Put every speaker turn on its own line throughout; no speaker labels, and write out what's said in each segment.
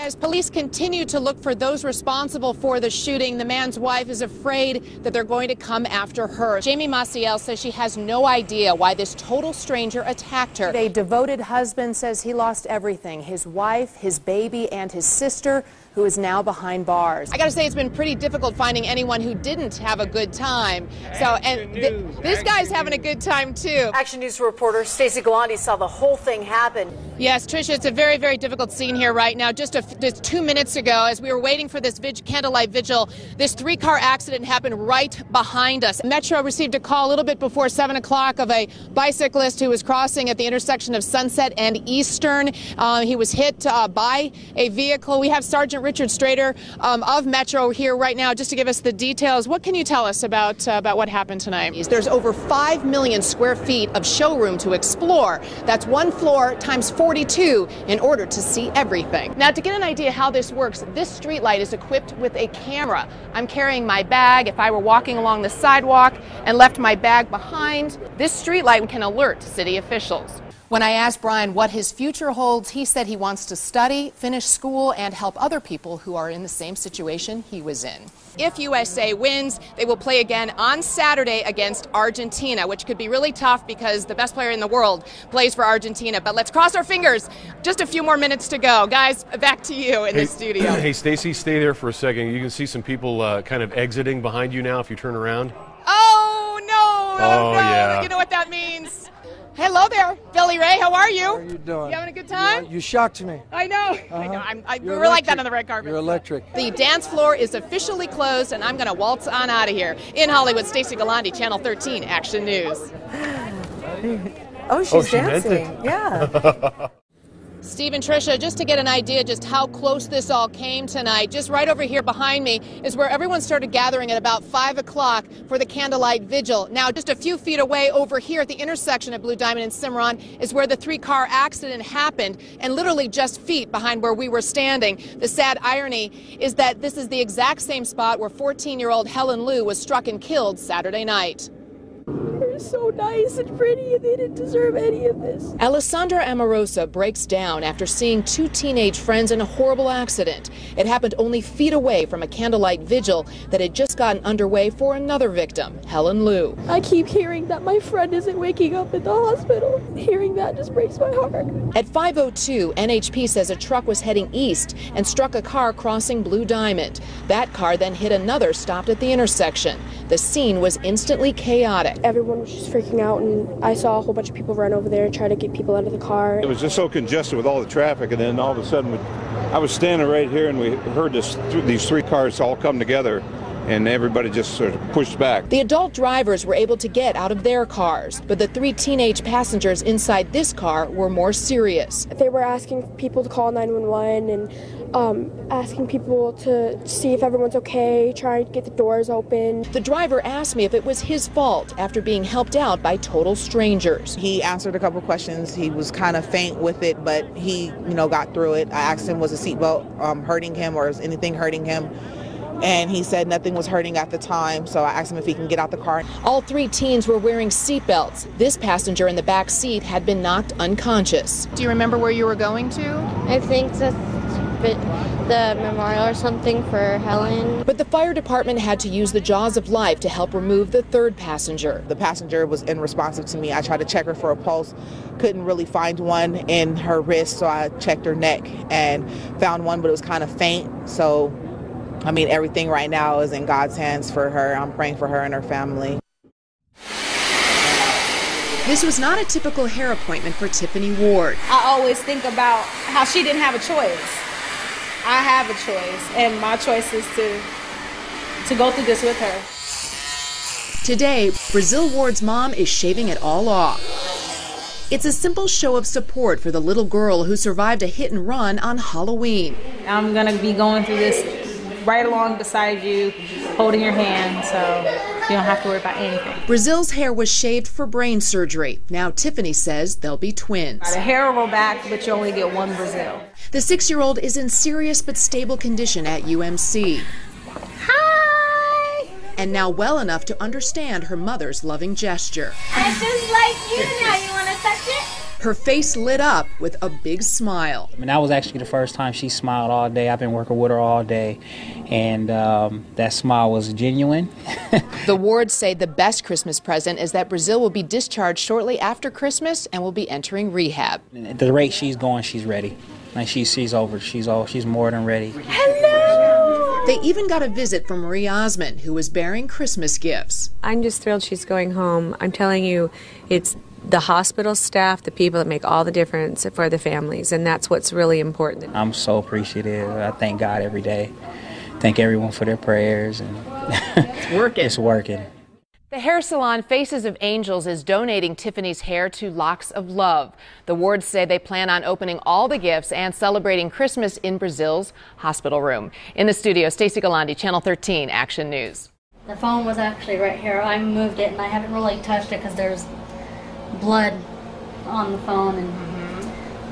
As police continue to look for those responsible for the shooting, the man's wife is afraid that they're going to come after her. Jamie Maciel says she has no idea why this total stranger attacked her.
A devoted husband says he lost everything: his wife, his baby, and his sister, who is now behind bars.
I gotta say, it's been pretty difficult finding anyone who didn't have a good time. This guy's having a good time too.
Action News reporter Stacey Gualandi saw the whole thing happen.
Yes, Tricia, it's a very, very difficult scene here right now. Just 2 minutes ago, as we were waiting for this candlelight vigil, this 3-car accident happened right behind us. Metro received a call a little bit before 7 o'clock of a bicyclist who was crossing at the intersection of Sunset and Eastern. He was hit by a vehicle. We have Sergeant Richard Strader of Metro here right now just to give us the details. What can you tell us about what happened tonight? There's over 5 million square feet of showroom to explore. That's one floor times 42 in order to see everything. Now, to get an idea how this works, this street light is equipped with a camera. I'm carrying my bag. If I were walking along the sidewalk and left my bag behind, this street light can alert city officials. When I asked Brian what his future holds, he said he wants to study, finish school, and help other people who are in the same situation he was in. If USA wins, they will play again on Saturday against Argentina, which could be really tough because the best player in the world plays for Argentina. But let's cross our fingers. Just a few more minutes to go. Guys, back to you in the studio.
Hey, Stacey, stay there for a second. You can see some people kind of exiting behind you now if you turn around.
Oh, no.
Oh, yeah.
You know what that means. Hello there, Billy Ray. How are you?
How are you doing?
You having a good time?
You shocked me.
I know. I know. We're like that on the red carpet.
You're electric.
The dance floor is officially closed, and I'm going to waltz on out of here. In Hollywood, Stacey Gualandi, Channel 13, Action News.
Oh, she's
she
dancing.
meant it.
Yeah.
Steve and Tricia, just to get an idea just how close this all came tonight, just right over here behind me is where everyone started gathering at about 5 o'clock for the candlelight vigil. Now, just a few feet away over here at the intersection of Blue Diamond and Cimarron is where the 3-car accident happened, and literally just feet behind where we were standing. The sad irony is that this is the exact same spot where 14-year-old Helen Liu was struck and killed Saturday night.
They're so nice and pretty, and they didn't deserve any of this.
Alessandra Amorosa breaks down after seeing 2 teenage friends in a horrible accident. It happened only feet away from a candlelight vigil that had just gotten underway for another victim, Helen Liu.
I keep hearing that my friend isn't waking up in the hospital. Hearing that just breaks my heart.
At 5:02, NHP says a truck was heading east and struck a car crossing Blue Diamond. That car then hit another stopped at the intersection. The scene was instantly chaotic.
Everyone was just freaking out, and I saw a whole bunch of people run over there and try to get people out of the car.
It was just so congested with all the traffic, and then all of a sudden I was standing right here, and we heard these 3 cars all come together, and everybody just sort of pushed back.
The adult drivers were able to get out of their cars, but the 3 teenage passengers inside this car were more serious.
They were asking people to call 911 and asking people to see if everyone's okay, trying to get the doors open.
The driver asked me if it was his fault after being helped out by total strangers.
He answered a couple questions. He was kind of faint with it, but he, got through it. I asked him, was the seatbelt hurting him, or is anything hurting him? And he said nothing was hurting at the time, so I asked him if he can get out the car.
All 3 teens were wearing seatbelts. This passenger in the back seat had been knocked unconscious. Do you remember where you were going to?
I think that's the memorial or something for Helen.
But the fire department had to use the jaws of life to help remove the 3rd passenger.
The passenger was unresponsive to me. I tried to check her for a pulse, couldn't really find one in her wrist, so I checked her neck and found one, but it was kind of faint. So everything right now is in God's hands for her. I'm praying for her and her family.
This was not a typical hair appointment for Tiffany Ward.
I always think about how she didn't have a choice. I have a choice, and my choice is to go through this with her.
Today, Brazil Ward's mom is shaving it all off. It's a simple show of support for the little girl who survived a hit and run on Halloween.
I'm going to be going through this right along beside you, holding your hand, so you don't have to worry about anything.
Brazil's hair was shaved for brain surgery. Now Tiffany says they'll be twins.
The hair will grow back, but you only get one Brazil.
The 6-year-old is in serious but stable condition at UMC.
Hi!
And now well enough to understand her mother's loving gesture.
I just like you now. You want to touch it?
her face lit up with a big smile.
I mean, that was actually the first time she smiled all day. I've been working with her all day, and that smile was genuine.
The wards say the best Christmas present is that Brazil will be discharged shortly after Christmas and will be entering rehab.
At the rate she's going, she's ready. Like she's over. She's more than ready.
Hello! They even got a visit from Marie Osmond, who was bearing Christmas gifts.
I'm just thrilled she's going home. I'm telling you, it's the hospital staff, the people that make all the difference for the families, and that's what's really important.
I'm so appreciative. I thank God every day. Thank everyone for their prayers. And
it's working.
It's working.
The hair salon Faces of Angels is donating Tiffany's hair to Locks of Love. The wards say they plan on opening all the gifts and celebrating Christmas in Brazil's hospital room. In the studio, Stacey Gualandi, Channel 13 Action News.
The phone was actually right here. I moved it and I haven't really touched it because there's blood on the phone and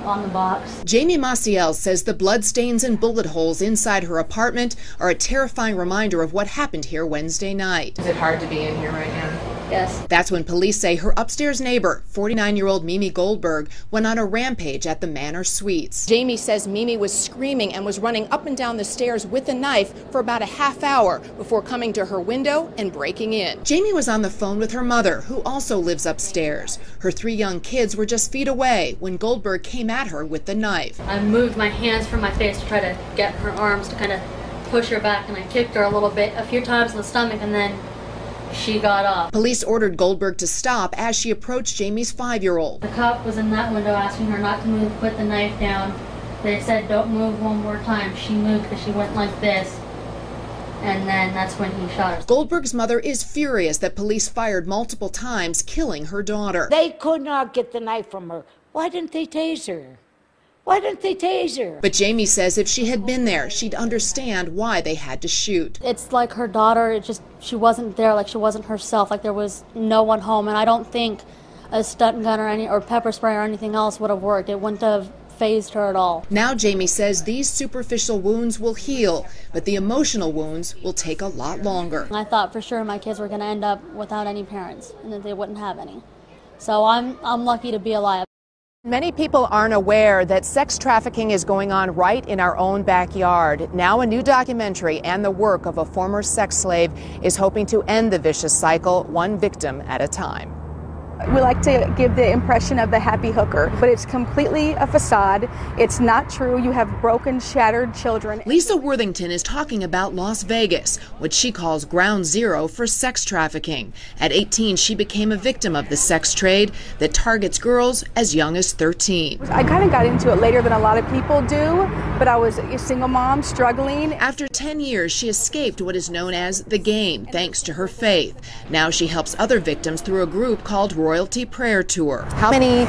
on the box.
Jamie Maciel says the bloodstains and bullet holes inside her apartment are a terrifying reminder of what happened here Wednesday night. Is it hard to be in here right now?
Yes.
That's when police say her upstairs neighbor, 49-year-old Mimi Goldberg, went on a rampage at the Manor Suites. Jamie says Mimi was screaming and was running up and down the stairs with a knife for about a half hour before coming to her window and breaking in. Jamie was on the phone with her mother, who also lives upstairs. Her 3 young kids were just feet away when Goldberg came at her with the knife.
I moved my hands from my face to try to get her arms to kind of push her back, and I kicked her a few times in the stomach, and then she got up.
Police ordered Goldberg to stop as she approached Jamie's 5-year-old.
The cop was in that window asking her not to move, put the knife down. They said, don't move one more time. She moved because she went like this, and then that's when he shot her.
Goldberg's mother is furious that police fired multiple times, killing her daughter.
They could not get the knife from her. Why didn't they tase her? Why didn't they tase her?
But Jamie says if she had been there, she'd understand why they had to shoot.
It's like her daughter, she wasn't there, like she wasn't herself, like there was no one home, and I don't think a stun gun or pepper spray or anything else would have worked. It wouldn't have fazed her at all.
Now Jamie says these superficial wounds will heal, but the emotional wounds will take a lot longer.
I thought for sure my kids were going to end up without any parents and that they wouldn't have any. So I'm lucky to be alive.
Many people aren't aware that sex trafficking is going on right in our own backyard. Now a new documentary and the work of a former sex slave is hoping to end the vicious cycle, one victim at a time.
We like to give the impression of the happy hooker, but it's completely a facade. It's not true. You have broken, shattered children.
Lisa Worthington is talking about Las Vegas, what she calls ground zero for sex trafficking. At 18, she became a victim of the sex trade that targets girls as young as 13.
I kind of got into it later than a lot of people do, but I was a single mom struggling.
After 10 years, she escaped what is known as the game, thanks to her faith. Now she helps other victims through a group called Royalty Prayer Tour. How many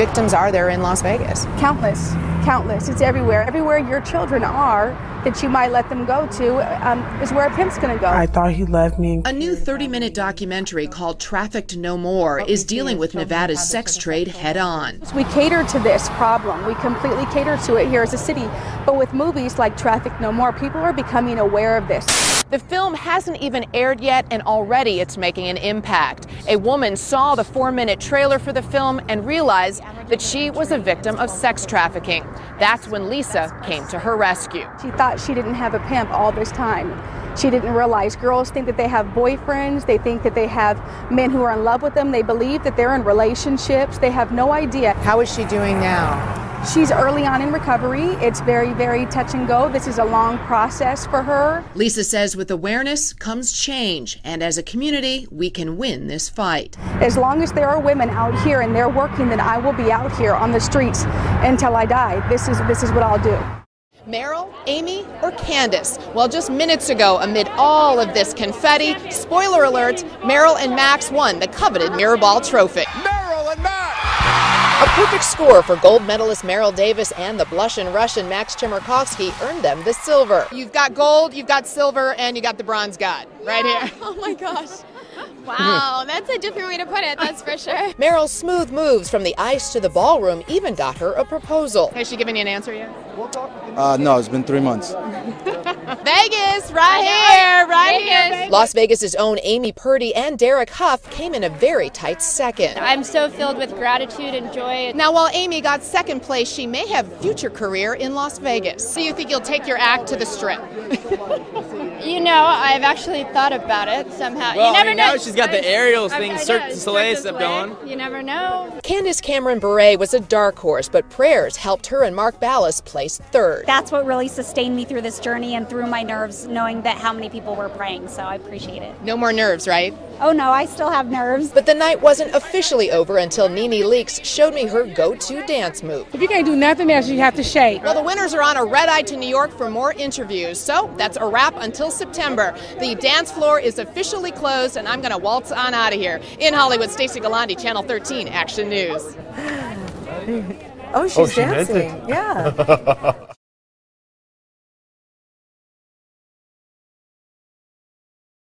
victims are there in Las Vegas?
Countless, countless. It's everywhere. Everywhere your children are that you might let them go to is where a pimp's going to go.
I thought he loved me.
A new 30-minute documentary called Trafficked No More is dealing with Nevada's sex trade head-on.
We cater to this problem. We completely cater to it here as a city. But with movies like Trafficked No More, people are becoming aware of this.
The film hasn't even aired yet, and already it's making an impact. A woman saw the 4-minute trailer for the film and realized that she was a victim of sex trafficking. That's when Lisa came to her rescue.
She thought she didn't have a pimp all this time. She didn't realize girls think that they have boyfriends. They think that they have men who are in love with them. They believe that they're in relationships. They have no idea.
How is she doing now?
She's early on in recovery. It's very, very touch and go. This is a long process for her.
Lisa says with awareness comes change, and as a community, we can win this fight.
As long as there are women out here and they're working, then I will be out here on the streets until I die. This is what I'll do.
Meryl, Amy, or Candace? Well, just minutes ago, amid all of this confetti, spoiler alert, Meryl and Max won the coveted Mirrorball Trophy.
Meryl and Max!
A perfect score for gold medalist Meryl Davis and the blushing Russian Max Chmerkovskiy earned them the silver. You've got gold, you've got silver, and you got the bronze god right here.
Oh my gosh. Wow, that's a different way to put it, that's for sure.
Meryl's smooth moves from the ice to the ballroom even got her a proposal. Has she given you an answer yet?
No, it's been 3 months.
Vegas, right here.
Las Vegas's own Amy Purdy and Derek Huff came in a very tight second.
I'm so filled with gratitude and joy.
Now, while Amy got second place, she may have a future career in Las Vegas.
Do you think you'll take your act to the Strip?
You know, I've actually thought about it somehow.
Well,
you never know.
Now she's got the aerials thing, Cirque du Soleil stuff going.
You never know.
Candace Cameron Bure was a dark horse, but prayers helped her and Mark Ballas place third.
That's what really sustained me through this journey and through my nerves, knowing that how many people were praying, so I appreciate it.
No more nerves, right?
Oh no, I still have nerves.
But the night wasn't officially over until Nene Leakes showed me her go-to dance move.
If you can't do nothing else, you have to shake.
Well, the winners are on a red-eye to New York for more interviews, so that's a wrap until September. The dance floor is officially closed, and I'm going to waltz on out of here. In Hollywood, Stacey Gualandi, Channel 13 Action News.
Oh, she's dancing. Yeah.